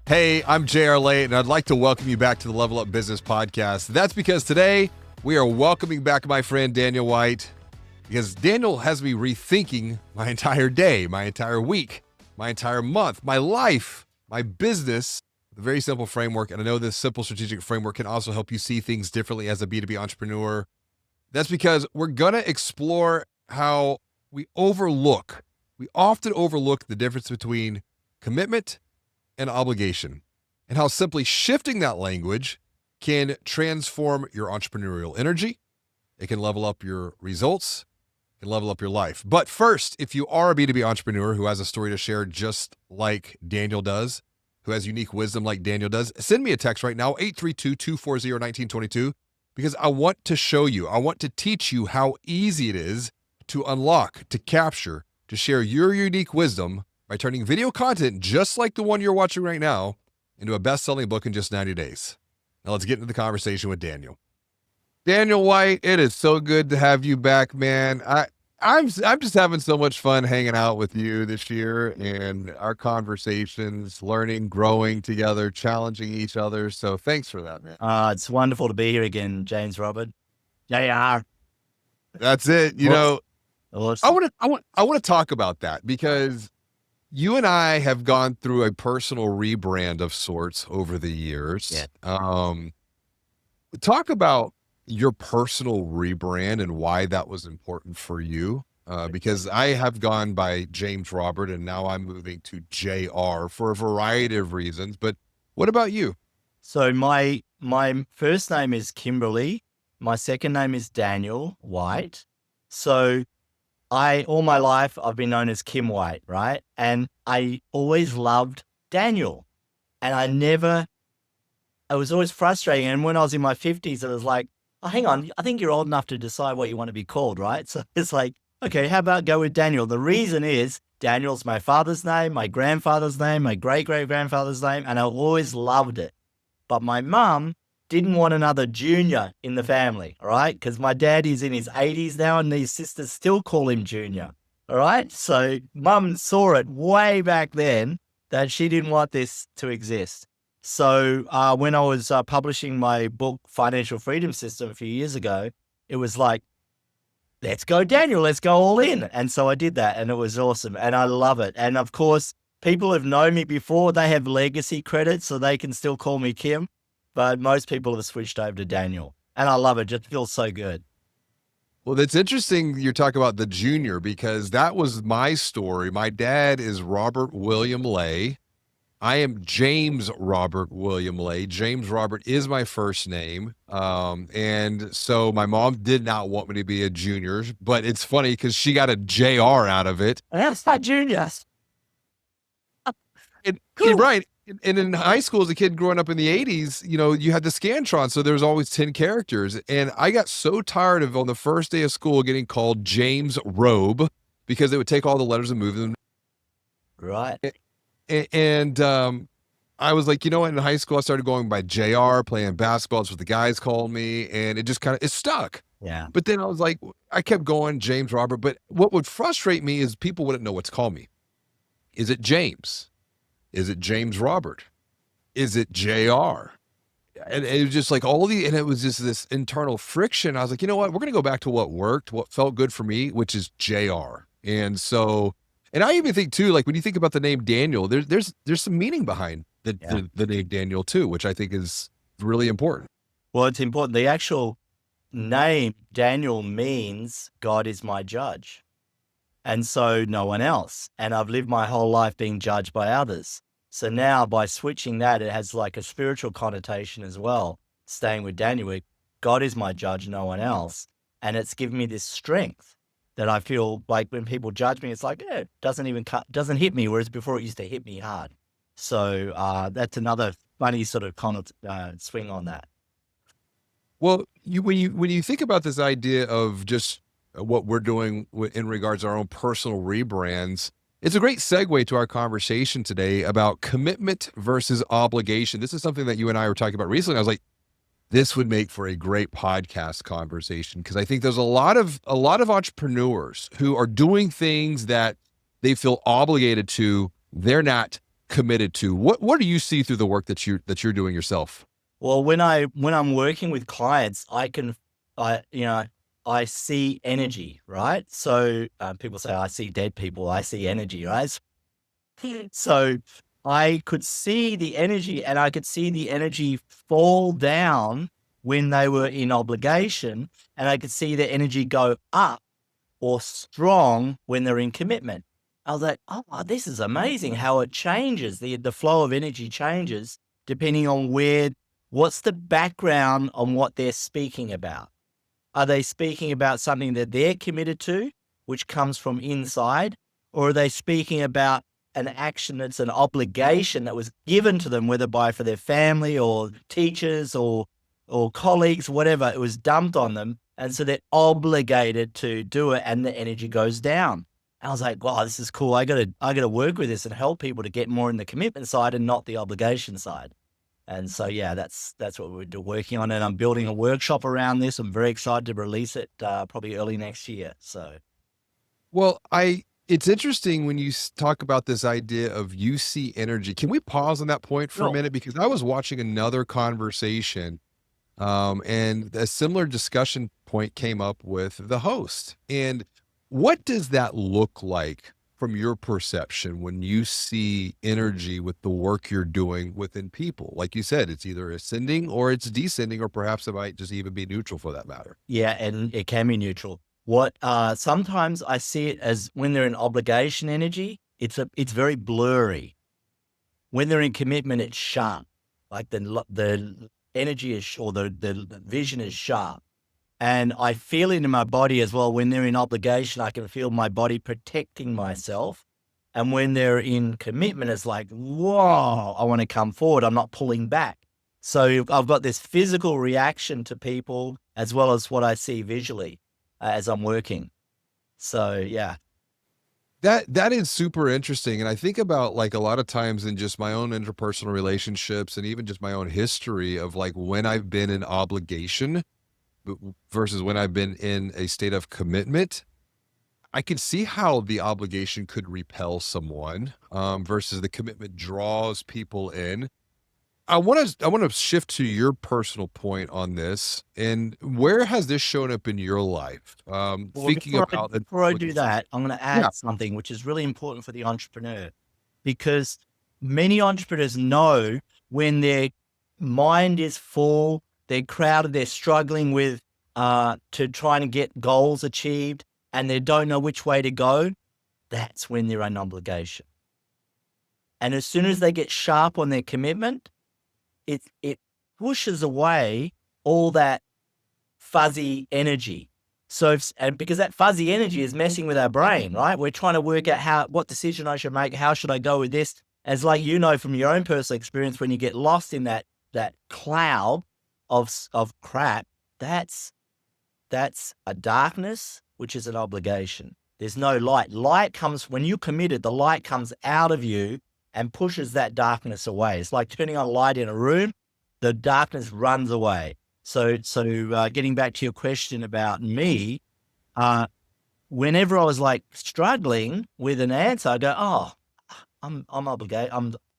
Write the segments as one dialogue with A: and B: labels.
A: Hey, I'm JR Late, and I'd like to welcome you back to the Level Up Business Podcast. That's because today we are welcoming back my friend Daniel White, because Daniel has me rethinking my entire day, my entire week, my entire month, my life, my business, with a very simple framework. And I know this simple strategic framework can also help you see things differently as a B2B entrepreneur. That's because we're going to explore how we often overlook the difference between commitment and obligation, and how simply shifting that language can transform your entrepreneurial energy. It can level up your results, it can level up your life. But first, if you are a B2B entrepreneur who has a story to share just like Daniel does, who has unique wisdom like Daniel does, send me a text right now, 832-240-1922, because I want to show you, I want to teach you how easy it is to unlock, to capture, to share your unique wisdom by turning video content just like the one you're watching right now into a best-selling book in just 90 days. Now let's get into the conversation with Daniel. Daniel White, it is so good to have you back, man. I'm just having so much fun hanging out with you this year, and our conversations, learning, growing together, challenging each other. So thanks for that, man.
B: It's wonderful to be here again, James Robert. JR.
A: That's it.
B: Awesome.
A: I want to talk about that because you and I have gone through a personal rebrand of sorts over the years.
B: Yeah.
A: Talk about your personal rebrand and why that was important for you. Because I have gone by James Robert and now I'm moving to JR for a variety of reasons. But what about you?
B: So my first name is Kimberly. My second name is Daniel White. So all my life, I've been known as Kim White, right? And I always loved Daniel. And it was always frustrating. And when I was in my 50s, it was like, oh, hang on, I think you're old enough to decide what you want to be called, right? So it's like, okay, how about go with Daniel? The reason is Daniel's my father's name, my grandfather's name, my great-great-grandfather's name, and I always loved it. But my mum didn't want another junior in the family, all right? Because my dad is in his 80s now and these sisters still call him junior, all right? So mum saw it way back then that she didn't want this to exist. So when I was publishing my book, Financial Freedom System, a few years ago, it was like, let's go, Daniel, let's go all in. And so I did that and it was awesome and I love it. And of course, people have known me before. They have legacy credits, so they can still call me Kim. But most people have switched over to Daniel. And I love it. It just feels so good.
A: Well, that's interesting you're talking about the junior because that was my story. My dad is Robert William Lay. I am James Robert William Lay. James Robert is my first name. And so my mom did not want me to be a junior, but it's funny because she got a JR out of it.
B: That's not juniors.
A: Cool. Right. And in high school, as a kid growing up in the 80s, you had the Scantron, so there was always 10 characters. And I got so tired of, on the first day of school, getting called James Robe because they would take all the letters and move them.
B: Right.
A: And I was like, in high school, I started going by JR, playing basketball. That's what the guys called me. And it just it stuck.
B: Yeah.
A: But then I was like, I kept going, James Robert. But what would frustrate me is people wouldn't know what to call me. Is it James? Is it James Robert? Is it JR? And it was just like and it was just this internal friction. I was like, you know what? We're going to go back to what worked, what felt good for me, which is JR. And so, and I even think too, like when you think about the name Daniel, there's some meaning behind the name Daniel too, which I think is really important.
B: Well, it's important. The actual name Daniel means God is my judge. And so no one else. And I've lived my whole life being judged by others. So now by switching that, it has like a spiritual connotation as well. Staying with Daniel, God is my judge, no one else. And it's given me this strength that I feel like when people judge me, it's like, it doesn't hit me. Whereas before it used to hit me hard. So that's another funny sort of swing on that.
A: Well, when you think about this idea of just what we're doing in regards to our own personal rebrands, it's a great segue to our conversation today about commitment versus obligation. This is something that you and I were talking about recently. I was like, this would make for a great podcast conversation because I think there's a lot of entrepreneurs who are doing things that they feel obligated to. They're not committed to? What do you see through the work that you're doing yourself?
B: Well, when I'm working with clients, I see energy, right? So people say I see dead people, I see energy, right? So I could see the energy, and I could see the energy fall down when they were in obligation, and I could see the energy go up or strong when they're in commitment. I was like, oh, this is amazing how it changes. The flow of energy changes depending on what's the background on what they're speaking about. Are they speaking about something that they're committed to, which comes from inside? Or are they speaking about an action that's an obligation that was given to them, whether for their family or teachers or colleagues, whatever, it was dumped on them. And so they're obligated to do it, and the energy goes down. I was like, wow, this is cool. I gotta work with this and help people to get more in the commitment side and not the obligation side. And so, yeah, that's what we're working on. And I'm building a workshop around this. I'm very excited to release it probably early next year. So,
A: Well, it's interesting when you talk about this idea of you see energy. Can we pause on that point for a
B: sure.
A: minute? Because I was watching another conversation, and a similar discussion point came up with the host. And what does that look like from your perception when you see energy with the work you're doing within people? Like you said, it's either ascending or it's descending, or perhaps it might just even be neutral for that matter.
B: Yeah, and it can be neutral. Sometimes I see it as when they're in obligation energy, it's very blurry. When they're in commitment, it's sharp. Like the energy is, or the vision is sharp. And I feel it in my body as well. When they're in obligation, I can feel my body protecting myself. And when they're in commitment, it's like, whoa, I want to come forward. I'm not pulling back. So I've got this physical reaction to people as well as what I see visually as I'm working. So, yeah.
A: That is super interesting, and I think about, like, a lot of times in just my own interpersonal relationships and even just my own history of, like, when I've been in obligation versus when I've been in a state of commitment. I can see how the obligation could repel someone, versus the commitment draws people in. I want to shift to your personal point on this, and where has this shown up in your life?
B: Well,
A: Thinking about it,
B: before I
A: like,
B: do that, I'm going to
A: yeah,
B: add something which is really important for the entrepreneur, because many entrepreneurs know when their mind is full, they're crowded, they're struggling with to trying to get goals achieved, and they don't know which way to go. That's when they're on obligation. And as soon as they get sharp on their commitment, it pushes away all that fuzzy energy. So, and because that fuzzy energy is messing with our brain, right? We're trying to work out what decision I should make. How should I go with this? As like, from your own personal experience, when you get lost in that cloud of crap, that's a darkness, which is an obligation. There's no light. Light comes when you're committed. The light comes out of you and pushes that darkness away. It's like turning on a light in a room. The darkness runs away. So getting back to your question about me, whenever I was like struggling with an answer, I go, oh, I'm obligated.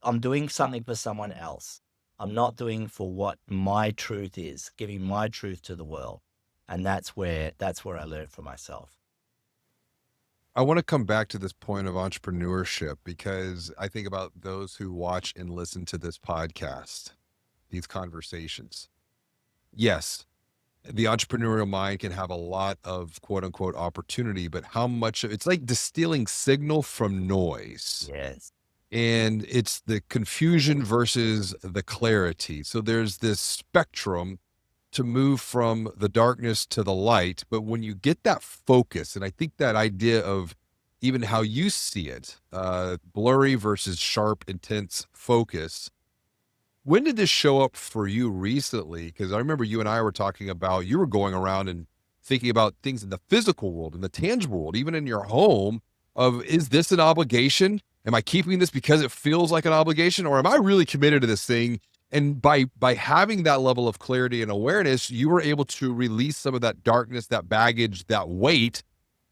B: I'm doing something for someone else. I'm not doing for what my truth is, giving my truth to the world. And that's where I learned for myself.
A: I want to come back to this point of entrepreneurship because I think about those who watch and listen to this podcast, these conversations. Yes, the entrepreneurial mind can have a lot of quote unquote opportunity, but how much it's like distilling signal from noise.
B: Yes.
A: And it's the confusion versus the clarity. So there's this spectrum to move from the darkness to the light. But when you get that focus, and I think that idea of even how you see it, blurry versus sharp, intense focus. When did this show up for you recently? Because I remember you and I were talking about you were going around and thinking about things in the physical world, in the tangible world, even in your home of, is this an obligation? Am I keeping this because it feels like an obligation, or am I really committed to this thing? And by having that level of clarity and awareness, you were able to release some of that darkness, that baggage, that weight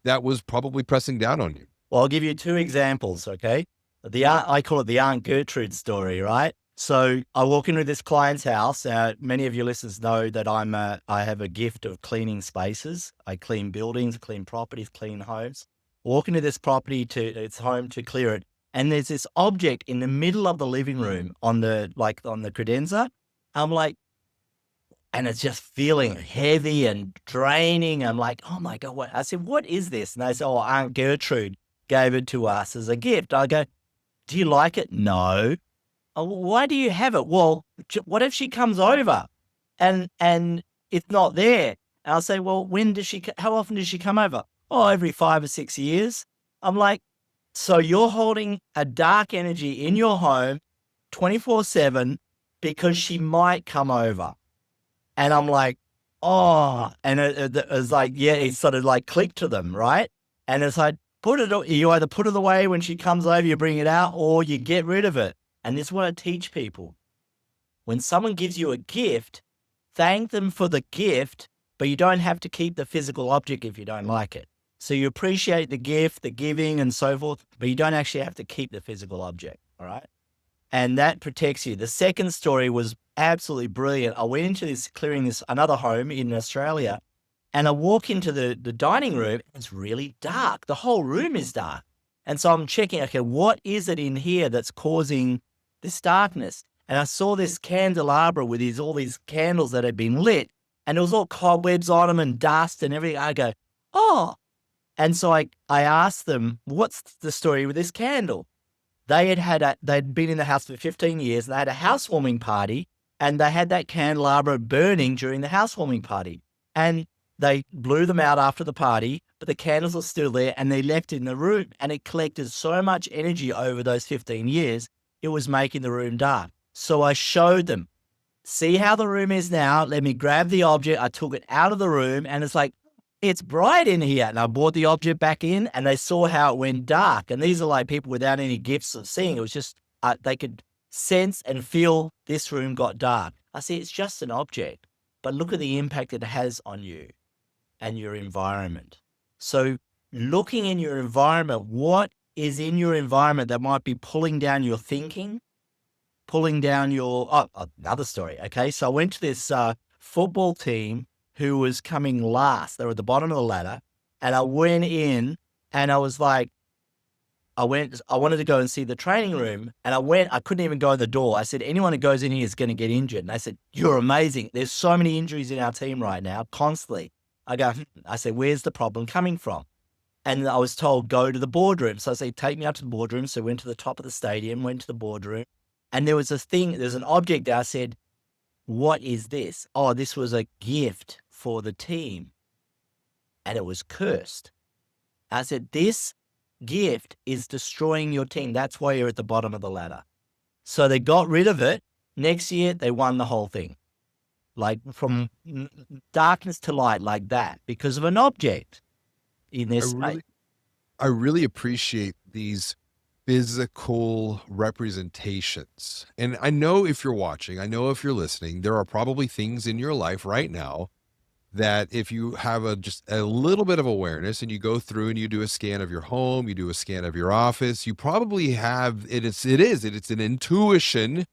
A: that was probably pressing down on you.
B: Well, I'll give you two examples, okay? I call it the Aunt Gertrude story, right? So I walk into this client's house. Many of your listeners know that I have a gift of cleaning spaces. I clean buildings, clean properties, clean homes. Walk into this property to its home to clear it, and there's this object in the middle of the living room on the credenza. I'm like, and it's just feeling heavy and draining. I'm like, oh my God, what? I said, what is this? And they said, oh, Aunt Gertrude gave it to us as a gift. I go, do you like it? No. Oh, why do you have it? Well, what if she comes over and it's not there? And I'll say, well, how often does she come over? Oh, every 5 or 6 years. I'm like, so you're holding a dark energy in your home 24/7 because she might come over. And I'm like, oh, and it was like, yeah, it sort of like clicked to them, right? And it's like, you either put it away when she comes over, you bring it out, or you get rid of it. And this is what I teach people. When someone gives you a gift, thank them for the gift, but you don't have to keep the physical object if you don't like it. So you appreciate the gift, the giving and so forth, but you don't actually have to keep the physical object, all right? And that protects you. The second story was absolutely brilliant. I went into clearing another home in Australia, and I walk into the dining room. It's really dark. The whole room is dark. And so I'm checking, okay, what is it in here that's causing this darkness? And I saw this candelabra with all these candles that had been lit, and there was all cobwebs on them and dust and everything. I go, oh. And so I asked them, what's the story with this candle? They'd been in the house for 15 years, and they had a housewarming party, and they had that candelabra burning during the housewarming party. And they blew them out after the party, but the candles are still there, and they left in the room, and it collected so much energy over those 15 years, it was making the room dark. So I showed them, see how the room is now. Let me grab the object. I took it out of the room, and it's like, it's bright in here. And I brought the object back in, and they saw how it went dark. And these are like people without any gifts of seeing. It was just, they could sense and feel this room got dark. I see it's just an object, but look at the impact it has on you and your environment. So looking in your environment, what is in your environment that might be pulling down your thinking, pulling down another story. Okay. So I went to this football team who was coming last. They were at the bottom of the ladder. And I went in, and I was like, I wanted to go and see the training room, and I couldn't even go in the door. I said, anyone who goes in here is going to get injured. And they said, you're amazing. There's so many injuries in our team right now, constantly. I said, where's the problem coming from? And I was told, go to the boardroom. So I said, take me out to the boardroom. So I went to the top of the stadium, went to the boardroom, and there's an object there. I said, what is this? Oh, this was a gift for the team, and it was cursed. I said, this gift is destroying your team. That's why you're at the bottom of the ladder. So they got rid of it. Next year, they won the whole thing, like from darkness to light, like that, because of an object in this.
A: I really appreciate these physical representations. And I know if you're watching, I know if you're listening, there are probably things in your life right now that if you have just a little bit of awareness and you go through and you do a scan of your home, you do a scan of your office, you probably have it's an intuition.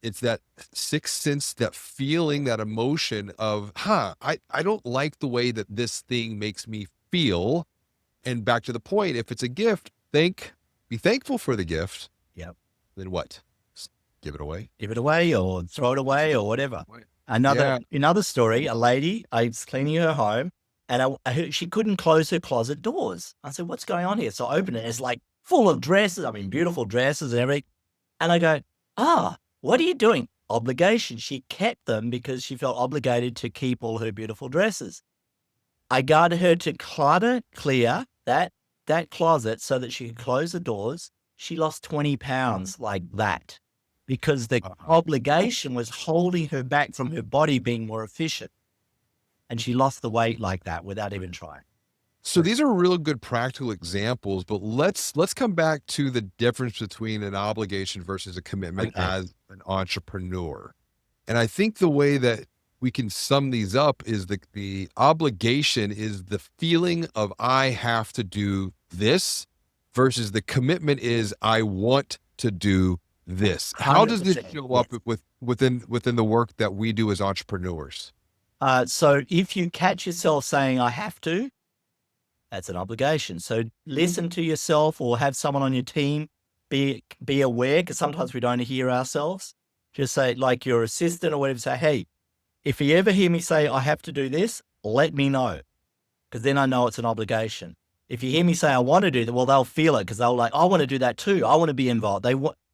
A: It's that sixth sense, that feeling, that emotion of, I don't like the way that this thing makes me feel. And back to the point, if it's a gift, be thankful for the gift.
B: Yep.
A: Then what? Give it away.
B: Give it away or throw it away or whatever. Another story, a lady, I was cleaning her home, and she couldn't close her closet doors. I said, what's going on here? So I opened it. It's like full of dresses. I mean, beautiful dresses and everything. And I go, what are you doing? Obligation. She kept them because she felt obligated to keep all her beautiful dresses. I got her to clear that closet so that she could close the doors. She lost 20 pounds like that because the obligation was holding her back from her body being more efficient. And she lost the weight like that without even trying.
A: So these are real good practical examples, but let's come back to the difference between an obligation versus a commitment as an entrepreneur. And I think the way that we can sum these up is the obligation is the feeling of I have to do this versus the commitment is I want to do this. How does this
B: 100%.
A: show up within the work that we do as entrepreneurs?
B: So if you catch yourself saying, I have to, that's an obligation. So listen to yourself or have someone on your team be aware, because sometimes we don't hear ourselves. Just say, like your assistant or whatever, say, hey, if you ever hear me say, I have to do this, let me know, because then I know it's an obligation. If you hear me say, I want to do that, well, they'll feel it because they'll like, I want to do that too. I want to be involved.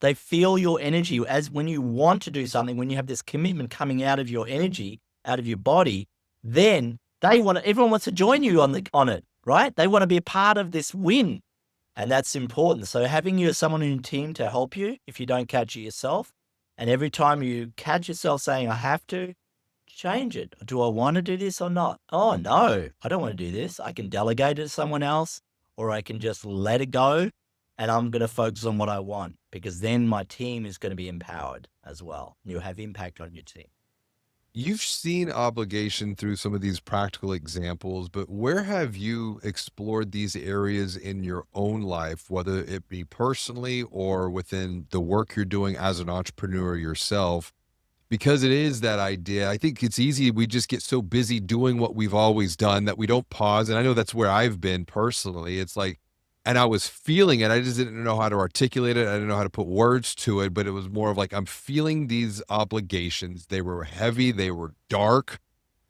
B: They feel your energy as when you want to do something, when you have this commitment coming out of your energy, out of your body, then everyone wants to join you on it, right? They want to be a part of this win. And that's important. So having someone in your team to help you if you don't catch it yourself. And every time you catch yourself saying, I have to, change it. Do I want to do this or not? Oh, no, I don't want to do this. I can delegate it to someone else, or I can just let it go, and I'm going to focus on what I want, because then my team is going to be empowered as well. You'll have impact on your team.
A: You've seen obligation through some of these practical examples, but where have you explored these areas in your own life, whether it be personally or within the work you're doing as an entrepreneur yourself? Because it is that idea. I think it's easy. We just get so busy doing what we've always done that we don't pause. And I know that's where I've been personally. It's like, and I was feeling it. I just didn't know how to articulate it. I didn't know how to put words to it, but it was more of like, I'm feeling these obligations. They were heavy. They were dark.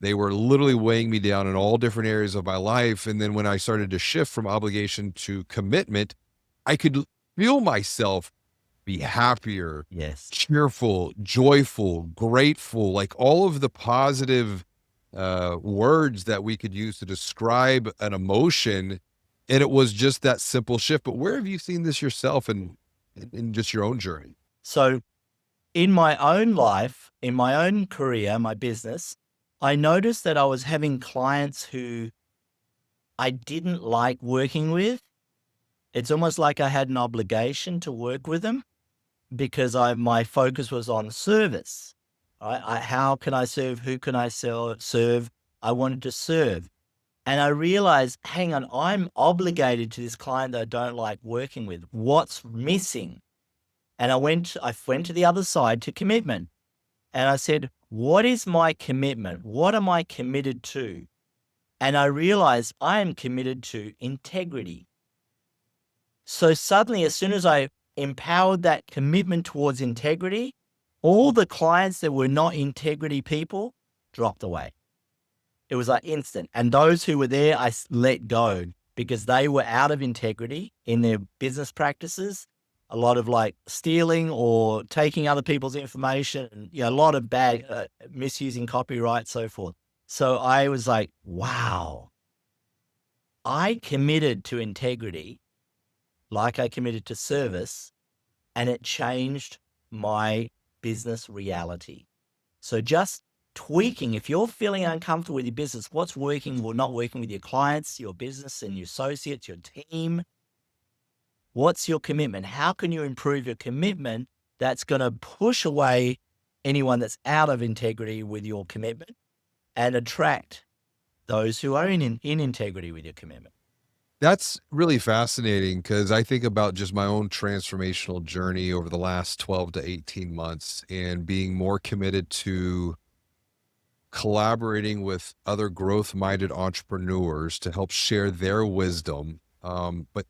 A: They were literally weighing me down in all different areas of my life. And then when I started to shift from obligation to commitment, I could feel myself be happier,
B: Yes.
A: cheerful, joyful, grateful, like all of the positive words that we could use to describe an emotion. And it was just that simple shift. But where have you seen this yourself in just your own journey?
B: So in my own life, in my own career, my business, I noticed that I was having clients who I didn't like working with. It's almost like I had an obligation to work with them, because my focus was on service. How can I serve? Who can I serve? I wanted to serve. And I realized, hang on, I'm obligated to this client that I don't like working with. What's missing? And I went to the other side, to commitment. And I said, what is my commitment? What am I committed to? And I realized I am committed to integrity. So suddenly, as soon as I empowered that commitment towards integrity, all the clients that were not integrity people dropped away. It was like instant. And those who were there, I let go, because they were out of integrity in their business practices. A lot of like stealing or taking other people's information, and a lot of bad misusing copyright, so forth. So I was like, wow, I committed to integrity like I committed to service, and it changed my business reality. So just tweaking, if you're feeling uncomfortable with your business, what's working or not working with your clients, your business and your associates, your team, what's your commitment? How can you improve your commitment that's going to push away anyone that's out of integrity with your commitment and attract those who are in integrity with your commitment?
A: That's really fascinating, because I think about just my own transformational journey over the last 12 to 18 months and being more committed to collaborating with other growth-minded entrepreneurs to help share their wisdom. But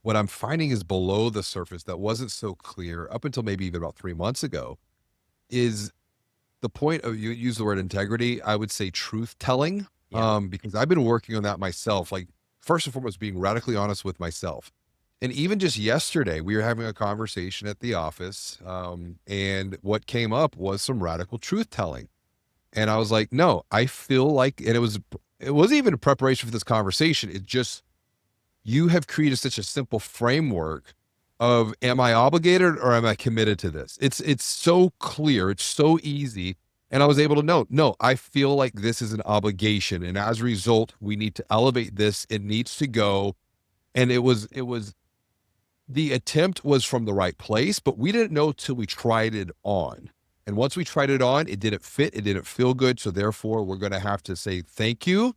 A: what I'm finding is below the surface that wasn't so clear up until maybe even about 3 months ago is the point of, you use the word integrity, I would say truth telling,
B: Yeah.
A: because I've been working on that myself. Like, first and foremost, being radically honest with myself. And even just yesterday, we were having a conversation at the office, and what came up was some radical truth telling. And I was like, no, I feel like, and it wasn't even a preparation for this conversation. It just, you have created such a simple framework of, am I obligated or am I committed to this? It's so clear. It's so easy. And I was able to know, no, I feel like this is an obligation. And as a result, we need to elevate this. It needs to go. And the attempt was from the right place, but we didn't know till we tried it on. And once we tried it on, it didn't fit. It didn't feel good. So therefore, we're going to have to say thank you,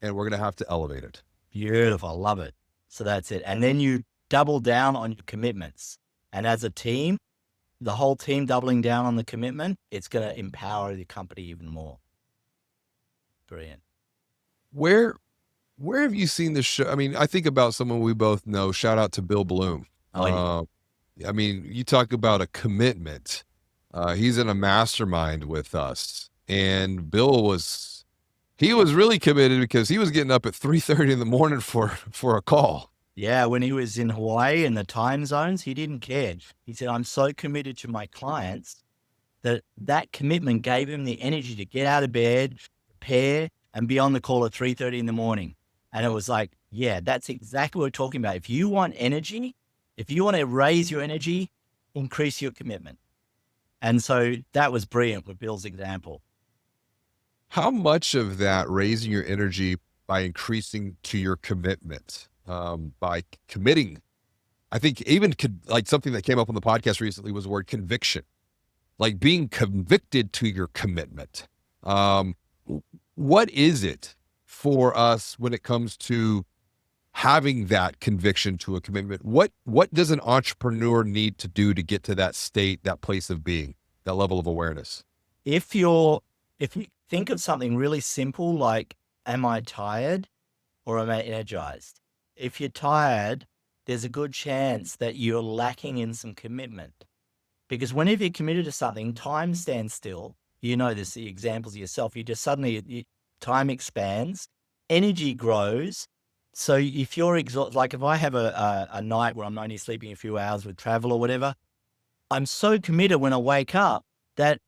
A: and we're going to have to elevate it.
B: Beautiful. I love it. So that's it. And then you double down on your commitments. And as a team, the whole team doubling down on the commitment, it's going to empower the company even more. Brilliant.
A: Where have you seen this show? I mean, I think about someone we both know. Shout out to Bill Bloom.
B: Oh, yeah.
A: I mean, you talk about a commitment. He's in a mastermind with us, and Bill was really committed because he was getting up at 3:30 in the morning for a call.
B: Yeah, when he was in Hawaii and the time zones, he didn't care. He said, I'm so committed to my clients that commitment gave him the energy to get out of bed, prepare, and be on the call at 3:30 in the morning. And it was like, yeah, that's exactly what we're talking about. If you want energy, if you want to raise your energy, increase your commitment. And so that was brilliant with Bill's example.
A: How much of that raising your energy by increasing to your commitment, by committing? I think even like something that came up on the podcast recently was the word conviction, like being convicted to your commitment. What is it for us when it comes to having that conviction to a commitment? What does an entrepreneur need to do to get to that state, that place of being, that level of awareness?
B: If you think of something really simple, like, am I tired or am I energized? If you're tired, there's a good chance that you're lacking in some commitment. Because whenever you're committed to something, time stands still. You know this, the examples yourself. You just suddenly, time expands, energy grows. So if you're exhausted, like if I have a night where I'm only sleeping a few hours with travel or whatever, I'm so committed when I wake up that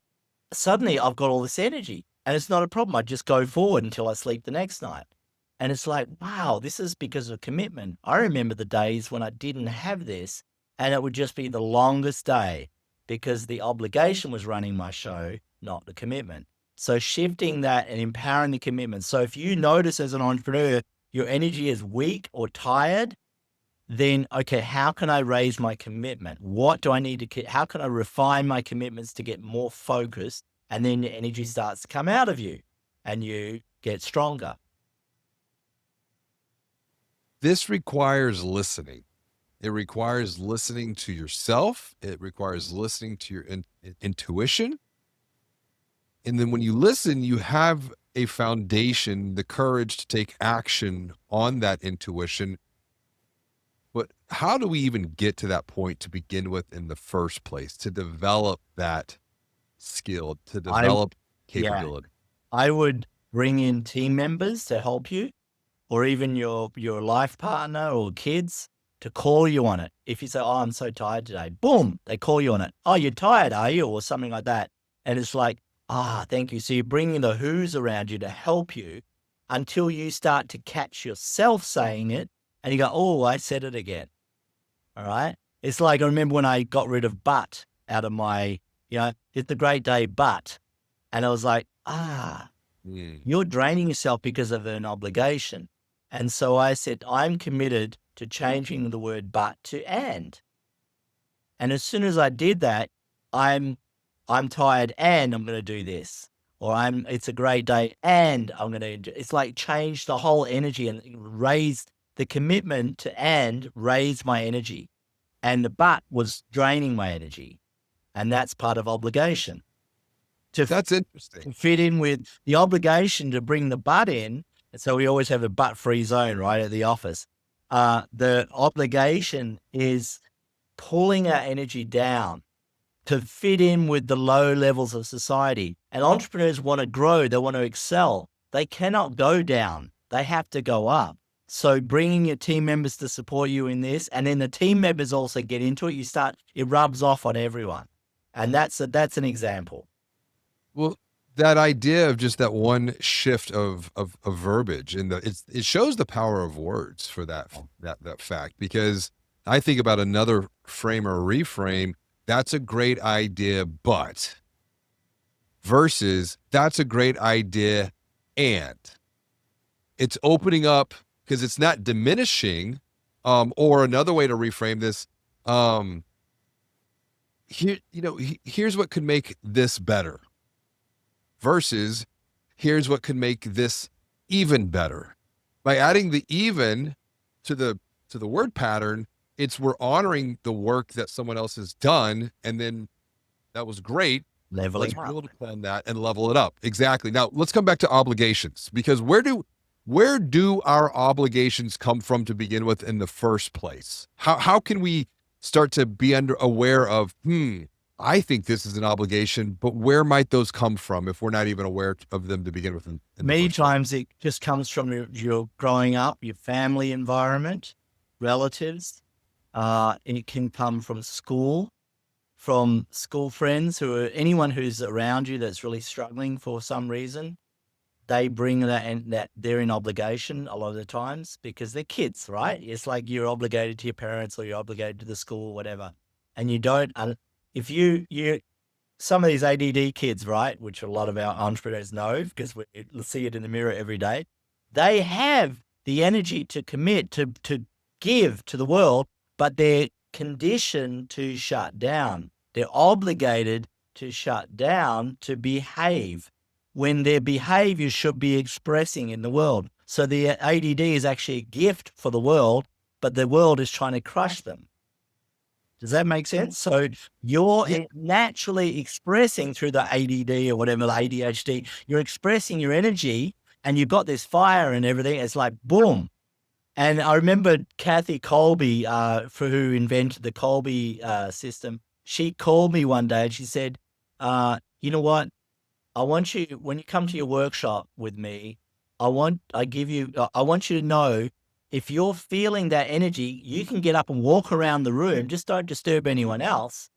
B: suddenly I've got all this energy and it's not a problem. I just go forward until I sleep the next night. And it's like, wow, this is because of commitment. I remember the days when I didn't have this and it would just be the longest day because the obligation was running my show, not the commitment. So shifting that and empowering the commitment. So if you notice as an entrepreneur, your energy is weak or tired, then, okay, how can I raise my commitment? What do I need to, how can I refine my commitments to get more focused? And then the energy starts to come out of you and you get stronger.
A: This requires listening. It requires listening to yourself. It requires listening to your intuition. And then when you listen, you have a foundation, the courage to take action on that intuition. But how do we even get to that point to begin with in the first place, to develop that skill, to develop capability?
B: I would bring in team members to help you, or even your life partner or kids to call you on it. If you say, oh, I'm so tired today, boom, they call you on it. Oh, you're tired, are you? Or something like that. And it's like, thank you. So you're bringing the who's around you to help you until you start to catch yourself saying it and you go, oh, I said it again. All right. It's like, I remember when I got rid of but out of my, it's a great day, but, and I was like, you're draining yourself because of an obligation. And so I said, I'm committed to changing the word but to and. And as soon as I did that, I'm tired and I'm going to do this. Or it's a great day and I'm going to, it's like change the whole energy and raise the commitment to and raise my energy. And the but was draining my energy. And that's part of obligation.
A: That's interesting.
B: To fit in with the obligation to bring the but in. And so we always have a but-free zone, right, at the office. The obligation is pulling our energy down to fit in with the low levels of society. And entrepreneurs want to grow. They want to excel. They cannot go down. They have to go up. So bringing your team members to support you in this, and then the team members also get into it. It rubs off on everyone. And that's an example.
A: Well, that idea of just that one shift of verbiage and it shows the power of words for that fact, because I think about another frame or reframe. That's a great idea, but versus that's a great idea. And it's opening up because it's not diminishing, or another way to reframe this. Here's what could make this better. Versus, here's what could make this even better. By adding the even to the word pattern, it's we're honoring the work that someone else has done, and then that was great.
B: Leveling
A: Let's
B: up.
A: build upon that and level it up. Exactly. Now let's come back to obligations, because where do our obligations come from to begin with in the first place? How can we start to be aware of, I think this is an obligation, but where might those come from if we're not even aware of them to begin with in the
B: Many
A: first place?
B: times it just comes from your growing up, your family environment, relatives. It can come from school friends, anyone who's around you that's really struggling for some reason. They bring that, and that they're in obligation a lot of the times because they're kids, right? It's like you're obligated to your parents or you're obligated to the school or whatever. And you don't, if you some of these ADD kids, right, which a lot of our entrepreneurs know because we see it in the mirror every day, they have the energy to commit, to give to the world, but they're conditioned to shut down. They're obligated to shut down, to behave, when their behavior should be expressing in the world. So the ADD is actually a gift for the world, but the world is trying to crush them. Does that make sense? So you're naturally expressing through the ADD or whatever, the ADHD, you're expressing your energy and you've got this fire and everything. It's like, boom. And I remember Kathy Colby, who invented the Colby system. She called me one day and she said, you know what? I want you, when you come to your workshop with me, I want you to know, if you're feeling that energy, you can get up and walk around the room. Just don't disturb anyone else.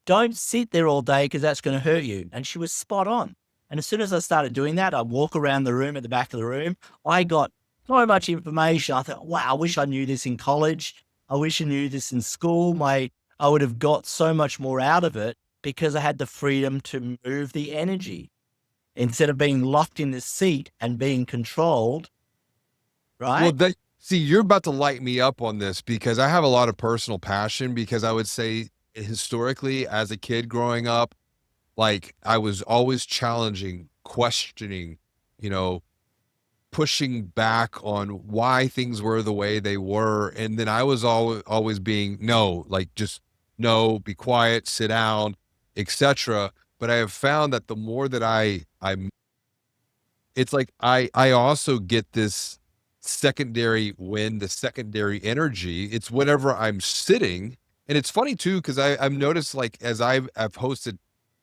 B: Don't sit there all day because that's going to hurt you. And she was spot on. And as soon as I started doing that, I walk around the room at the back of the room. I got so much information. I thought, wow, I wish I knew this in college. I wish I knew this in school. I would have got so much more out of it because I had the freedom to move the energy instead of being locked in the seat and being controlled, right?
A: Well, see, you're about to light me up on this because I have a lot of personal passion, because I would say historically as a kid growing up, like I was always challenging, questioning, you know, pushing back on why things were the way they were. And then I was always being, no, like just no, be quiet, sit down, etc. But I have found that the more that I'm it's like I also get this secondary wind, the secondary energy. It's whenever I'm sitting. And it's funny too, because I've noticed, like, as I've hosted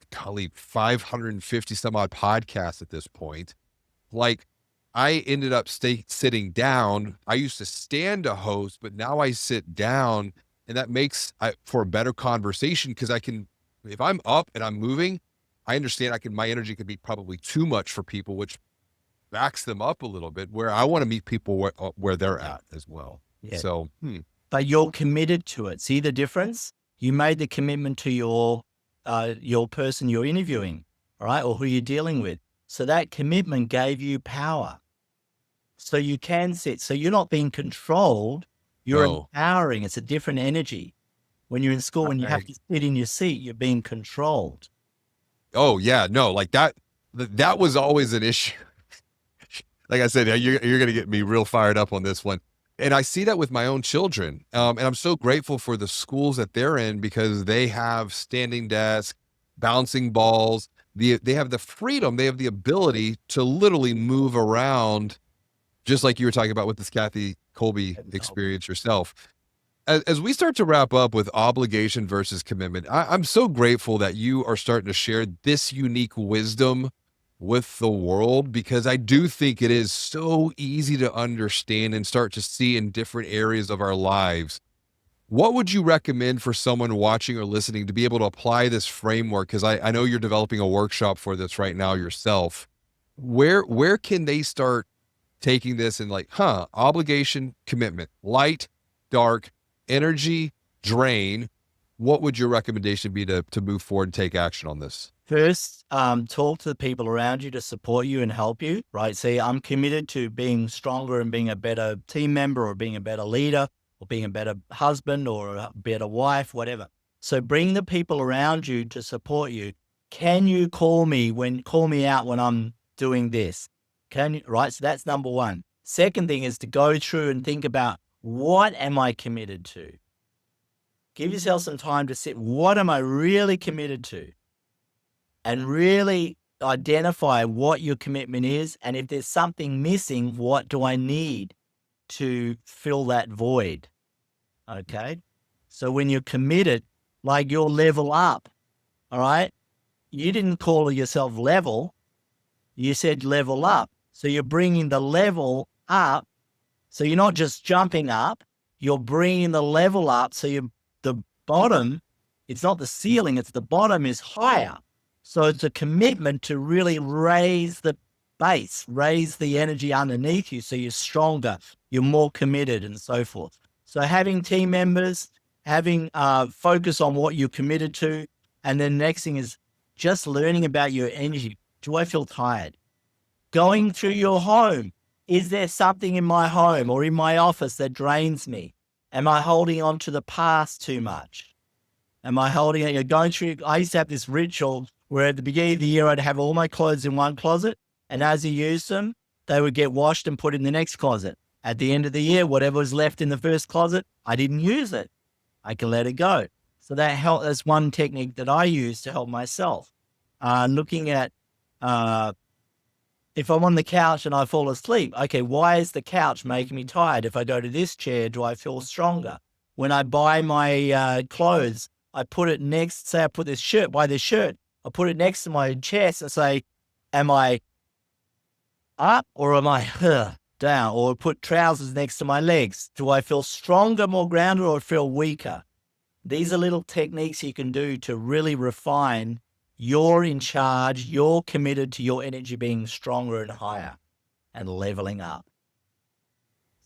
A: probably 550 some odd podcasts at this point, like I ended up sitting down. I used to stand to host, but now I sit down, and that makes for a better conversation, because I can, if I'm up and I'm moving, I understand my energy could be probably too much for people, which backs them up a little bit, where I want to meet people where they're at as well.
B: Yeah.
A: So,
B: But you're committed to it. See the difference? You made the commitment to your person you're interviewing, all right, or who you're dealing with. So that commitment gave you power. So you can sit. So you're not being controlled. You're
A: no.
B: empowering. It's a different energy. When you're in school, when you have to sit in your seat, you're being controlled.
A: Oh yeah, no, like that was always an issue. Like I said, you're going to get me real fired up on this one. And I see that with my own children. And I'm so grateful for the schools that they're in, because they have standing desks, bouncing balls. They have the freedom, they have the ability to literally move around, just like you were talking about with this Kathy Colby experience yourself. As we start to wrap up with obligation versus commitment, I'm so grateful that you are starting to share this unique wisdom with the world, because I do think it is so easy to understand and start to see in different areas of our lives. What would you recommend for someone watching or listening to be able to apply this framework? Because I know you're developing a workshop for this right now yourself. Where can they start taking this and, like, obligation, commitment, light, dark, energy, drain? What would your recommendation be to move forward and take action on this?
B: First, talk to the people around you to support you and help you, right? See, I'm committed to being stronger and being a better team member, or being a better leader, or being a better husband, or a better wife, whatever. So bring the people around you to support you. Can you call me out when I'm doing this? Can you, right? So that's number one. Second thing is to go through and think about, what am I committed to? Give yourself some time to sit. What am I really committed to? And really identify what your commitment is. And if there's something missing, what do I need to fill that void? Okay. So when you're committed, like you'll level up, all right? You didn't call yourself level. You said level up. So you're bringing the level up. So you're not just jumping up, you're bringing the level up. So the bottom, it's not the ceiling, it's the bottom is higher. So it's a commitment to really raise the base, raise the energy underneath you so you're stronger, you're more committed and so forth. So having team members, having focus on what you're committed to. And then the next thing is just learning about your energy. Do I feel tired? Going through your home. Is there something in my home or in my office that drains me? Am I holding on to the past too much? Am I going through, I used to have this ritual where at the beginning of the year, I'd have all my clothes in one closet. And as you use them, they would get washed and put in the next closet. At the end of the year, whatever was left in the first closet, I didn't use it. I can let it go. So that's one technique that I use to help myself. Looking at, if I'm on the couch and I fall asleep, okay, why is the couch making me tired? If I go to this chair, do I feel stronger? When I buy my clothes, I put it next, say I put this shirt, buy this shirt, I put it next to my chest and say, am I up or am I down? Or put trousers next to my legs. Do I feel stronger, more grounded, or feel weaker? These are little techniques you can do to really refine. You're in charge. You're committed to your energy being stronger and higher and leveling up.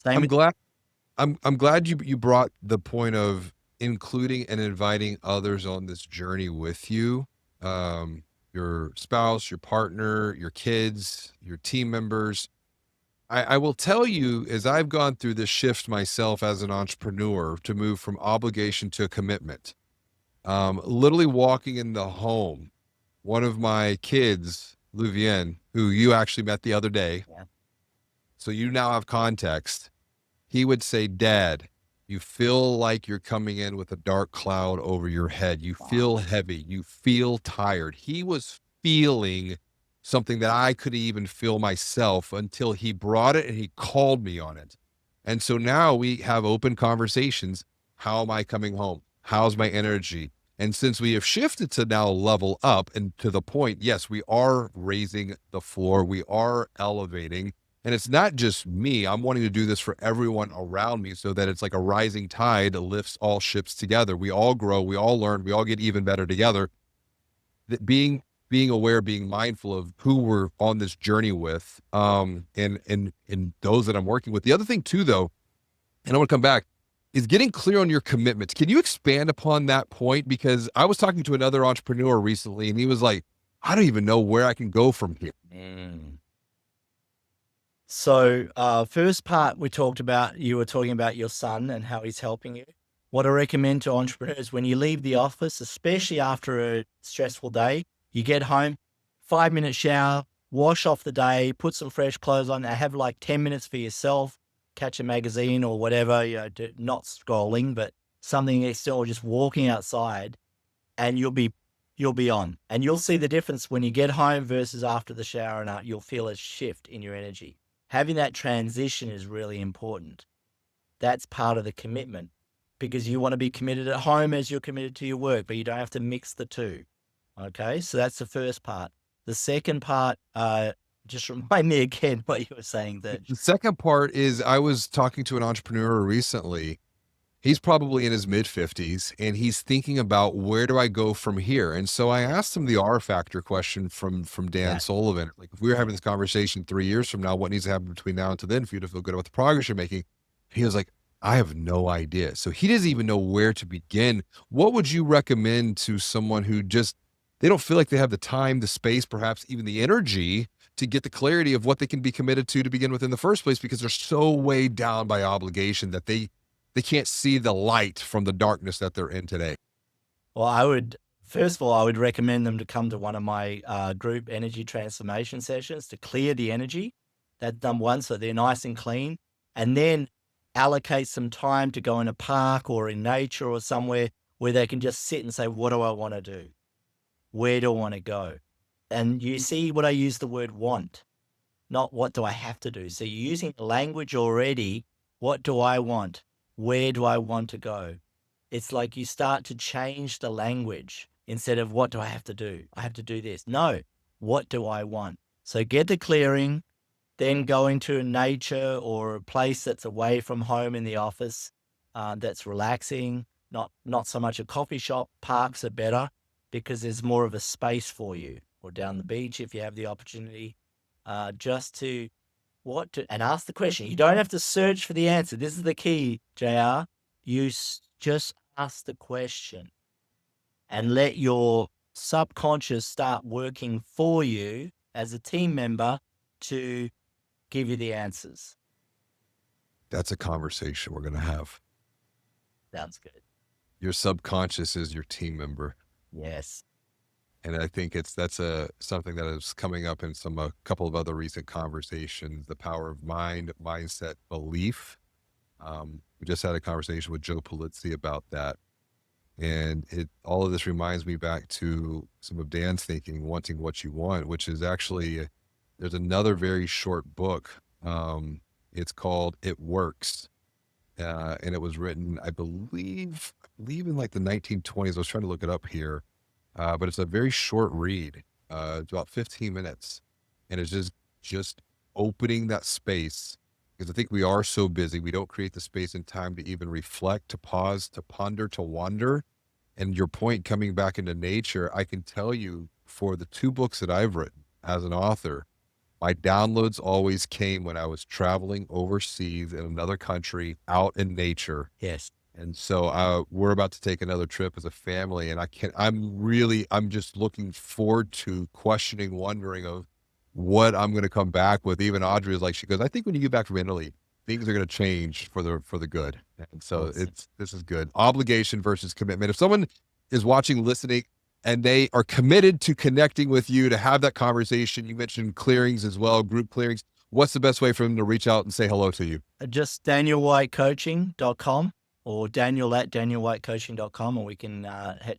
A: I'm glad you brought the point of including and inviting others on this journey with you. Your spouse, your partner, your kids, your team members. I will tell you, as I've gone through this shift myself as an entrepreneur to move from obligation to commitment, literally walking in the home, one of my kids, Luvien, who you actually met the other day,
B: Yeah.
A: so you now have context, he would say, Dad, you feel like you're coming in with a dark cloud over your head. You feel heavy. You feel tired. He was feeling something that I couldn't even feel myself until he brought it and he called me on it. And so now we have open conversations. How am I coming home? How's my energy? And since we have shifted to now level up and to the point, yes, we are raising the floor. We are elevating. And it's not just me. I'm wanting to do this for everyone around me so that it's like a rising tide that lifts all ships together. We all grow, we all learn, we all get even better together. That being aware, being mindful of who we're on this journey with, and those that I'm working with. The other thing too, though, and I want to come back, is getting clear on your commitments. Can you expand upon that point? Because I was talking to another entrepreneur recently and he was like, I don't even know where I can go from here.
B: So first part we talked about, you were talking about your son and how he's helping you. What I recommend to entrepreneurs, when you leave the office, especially after a stressful day, you get home, 5-minute shower, wash off the day, put some fresh clothes on, and have like 10 minutes for yourself, catch a magazine or whatever, not scrolling, but something extra, or just walking outside, and you'll be on. And you'll see the difference when you get home versus after the shower, and you'll feel a shift in your energy. Having that transition is really important. That's part of the commitment, because you want to be committed at home as you're committed to your work, but you don't have to mix the two. Okay, so that's the first part. The second part, just remind me again what you were saying there.
A: The second part is I was talking to an entrepreneur recently. He's probably in his mid-50s and he's thinking about, where do I go from here? And so I asked him the R factor question from Dan Sullivan. Like, if we were having this conversation 3 years from now, what needs to happen between now and to then for you to feel good about the progress you're making? He was like, I have no idea. So he doesn't even know where to begin. What would you recommend to someone who they don't feel like they have the time, the space, perhaps even the energy to get the clarity of what they can be committed to begin with in the first place, because they're so weighed down by obligation that they can't see the light from the darkness that they're in today?
B: Well, first of all, I would recommend them to come to one of my group energy transformation sessions to clear the energy. That's number one, so they're nice and clean. And then allocate some time to go in a park or in nature or somewhere where they can just sit and say, what do I want to do? Where do I want to go? And you see what I use the word want, not what do I have to do. So you're using language already. What do I want? Where do I want to go? It's like you start to change the language instead of what do I have to do? I have to do this. No, what do I want? So get the clearing, then go into nature or a place that's away from home in the office, that's relaxing, not so much a coffee shop. Parks are better because there's more of a space for you, or down the beach if you have the opportunity, just to and ask the question. You don't have to search for the answer. This is the key, JR. You just ask the question and let your subconscious start working for you as a team member to give you the answers.
A: That's a conversation we're going to have.
B: Sounds good.
A: Your subconscious is your team member.
B: Yes.
A: And I think that's something that is coming up in a couple of other recent conversations, the power of mind, mindset, belief. We just had a conversation with Joe Polizzi about that. And all of this reminds me back to some of Dan's thinking, wanting what you want, which is actually, there's another very short book. It's called It Works. And it was written, I believe in like the 1920s. I was trying to look it up here. But it's a very short read. It's about 15 minutes. And it's just opening that space, because I think we are so busy. We don't create the space and time to even reflect, to pause, to ponder, to wander. And your point, coming back into nature, I can tell you, for the 2 books that I've written as an author, my downloads always came when I was traveling overseas in another country, out in nature.
B: Yes.
A: And so we're about to take another trip as a family, and I'm just looking forward to questioning, wondering of what I'm going to come back with. Even Audrey is like, she goes, I think when you get back from Italy, things are going to change for the good. And so
B: Awesome.
A: this is good. Obligation versus commitment. If someone is watching, listening, and they are committed to connecting with you to have that conversation, you mentioned clearings as well, group clearings. What's the best way for them to reach out and say hello to you?
B: Just danielwhitecoaching.com or daniel@danielwhitecoaching.com, and we can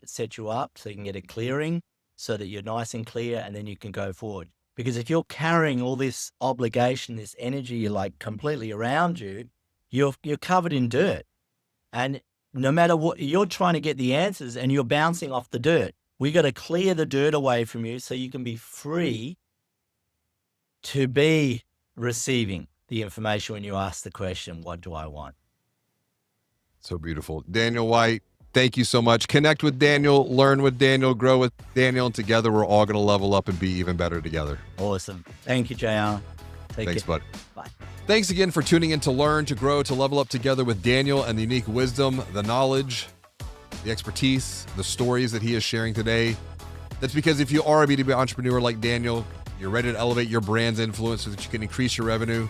B: set you up so you can get a clearing so that you're nice and clear, and then you can go forward. Because if you're carrying all this obligation, this energy, like completely around you, you're covered in dirt. And no matter what, you're trying to get the answers and you're bouncing off the dirt. We got to clear the dirt away from you so you can be free to be receiving the information when you ask the question, what do I want?
A: So beautiful. Daniel White, thank you so much. Connect with Daniel, learn with Daniel, grow with Daniel, and together we're all going to level up and be even better together.
B: Awesome. Thank you, JR.
A: Thanks, bud.
B: Bye.
A: Thanks again for tuning in to learn, to grow, to level up together with Daniel, and the unique wisdom, the knowledge, the expertise, the stories that he is sharing today. That's because if you are a B2B entrepreneur like Daniel, you're ready to elevate your brand's influence so that you can increase your revenue.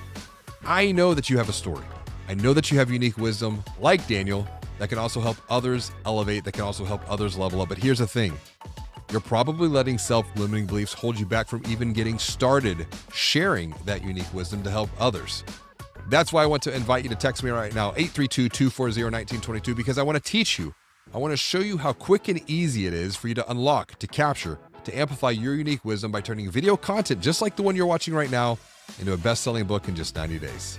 A: I know that you have a story. I know that you have unique wisdom like Daniel that can also help others elevate, that can also help others level up. But here's the thing. You're probably letting self-limiting beliefs hold you back from even getting started sharing that unique wisdom to help others. That's why I want to invite you to text me right now, 832-240-1922, because I want to teach you. I want to show you how quick and easy it is for you to unlock, to capture, to amplify your unique wisdom by turning video content just like the one you're watching right now into a best-selling book in just 90 days.